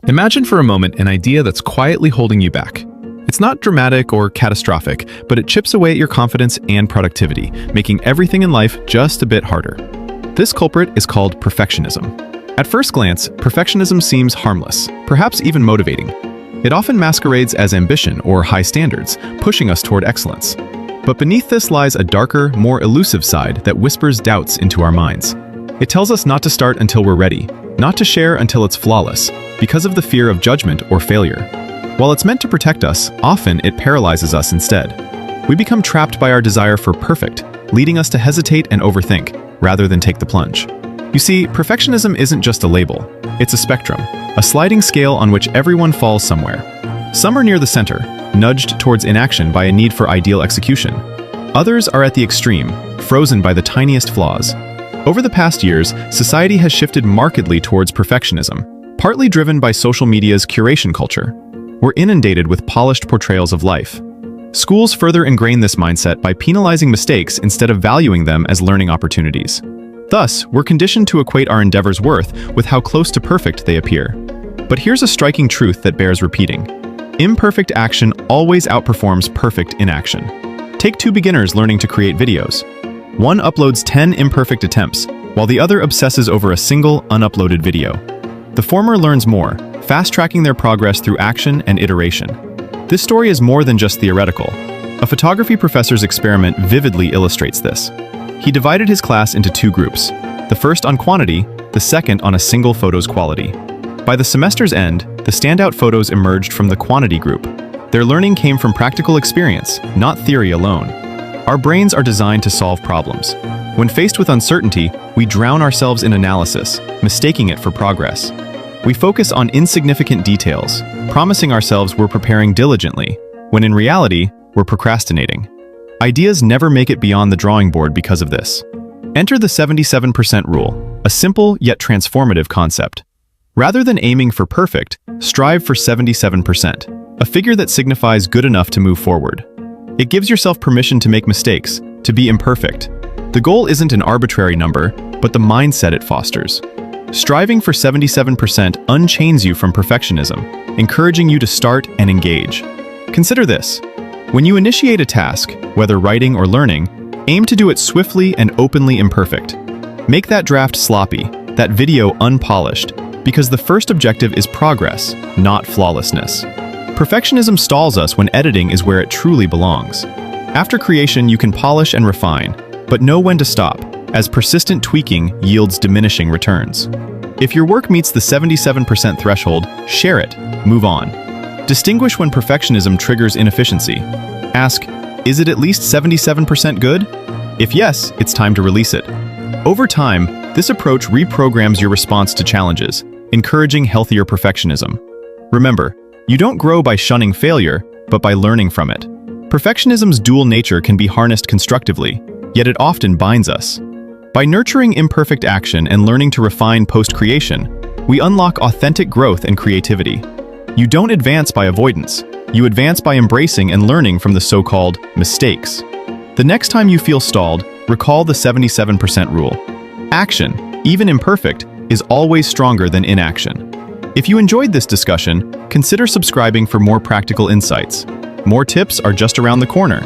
Imagine for a moment an idea that's quietly holding you back. It's not dramatic or catastrophic, but it chips away at your confidence and productivity, making everything in life just a bit harder. This culprit is called perfectionism. At first glance, perfectionism seems harmless, perhaps even motivating. It often masquerades as ambition or high standards, pushing us toward excellence. But beneath this lies a darker, more elusive side that whispers doubts into our minds. It tells us not to start until we're ready, not to share until it's flawless, because of the fear of judgment or failure. While it's meant to protect us, often it paralyzes us instead. We become trapped by our desire for perfect, leading us to hesitate and overthink, rather than take the plunge. You see, perfectionism isn't just a label. It's a spectrum, a sliding scale on which everyone falls somewhere. Some are near the center, nudged towards inaction by a need for ideal execution. Others are at the extreme, frozen by the tiniest flaws. Over the past years, society has shifted markedly towards perfectionism, partly driven by social media's curation culture. We're inundated with polished portrayals of life. Schools further ingrain this mindset by penalizing mistakes instead of valuing them as learning opportunities. Thus, we're conditioned to equate our endeavors' worth with how close to perfect they appear. But here's a striking truth that bears repeating. Imperfect action always outperforms perfect inaction. Take two beginners learning to create videos. One uploads 10 imperfect attempts, while the other obsesses over a single unuploaded video. The former learns more, fast-tracking their progress through action and iteration. This story is more than just theoretical. A photography professor's experiment vividly illustrates this. He divided his class into two groups, the first on quantity, the second on a single photo's quality. By the semester's end, the standout photos emerged from the quantity group. Their learning came from practical experience, not theory alone. Our brains are designed to solve problems. When faced with uncertainty, we drown ourselves in analysis, mistaking it for progress. We focus on insignificant details, promising ourselves we're preparing diligently, when in reality, we're procrastinating. Ideas never make it beyond the drawing board because of this. Enter the 77% rule, a simple yet transformative concept. Rather than aiming for perfect, strive for 77%, a figure that signifies good enough to move forward. It gives yourself permission to make mistakes, to be imperfect. The goal isn't an arbitrary number, but the mindset it fosters. Striving for 77% unchains you from perfectionism, encouraging you to start and engage. Consider this. When you initiate a task, whether writing or learning, aim to do it swiftly and openly imperfect. Make that draft sloppy, that video unpolished, because the first objective is progress, not flawlessness. Perfectionism stalls us when editing is where it truly belongs. After creation, you can polish and refine, but know when to stop, as persistent tweaking yields diminishing returns. If your work meets the 77% threshold, share it, move on. Distinguish when perfectionism triggers inefficiency. Ask, is it at least 77% good? If yes, it's time to release it. Over time, this approach reprograms your response to challenges, encouraging healthier perfectionism. Remember, you don't grow by shunning failure, but by learning from it. Perfectionism's dual nature can be harnessed constructively, yet it often binds us. By nurturing imperfect action and learning to refine post-creation, we unlock authentic growth and creativity. You don't advance by avoidance. You advance by embracing and learning from the so-called mistakes. The next time you feel stalled, recall the 77% rule. Action, even imperfect, is always stronger than inaction. If you enjoyed this discussion, consider subscribing for more practical insights. More tips are just around the corner.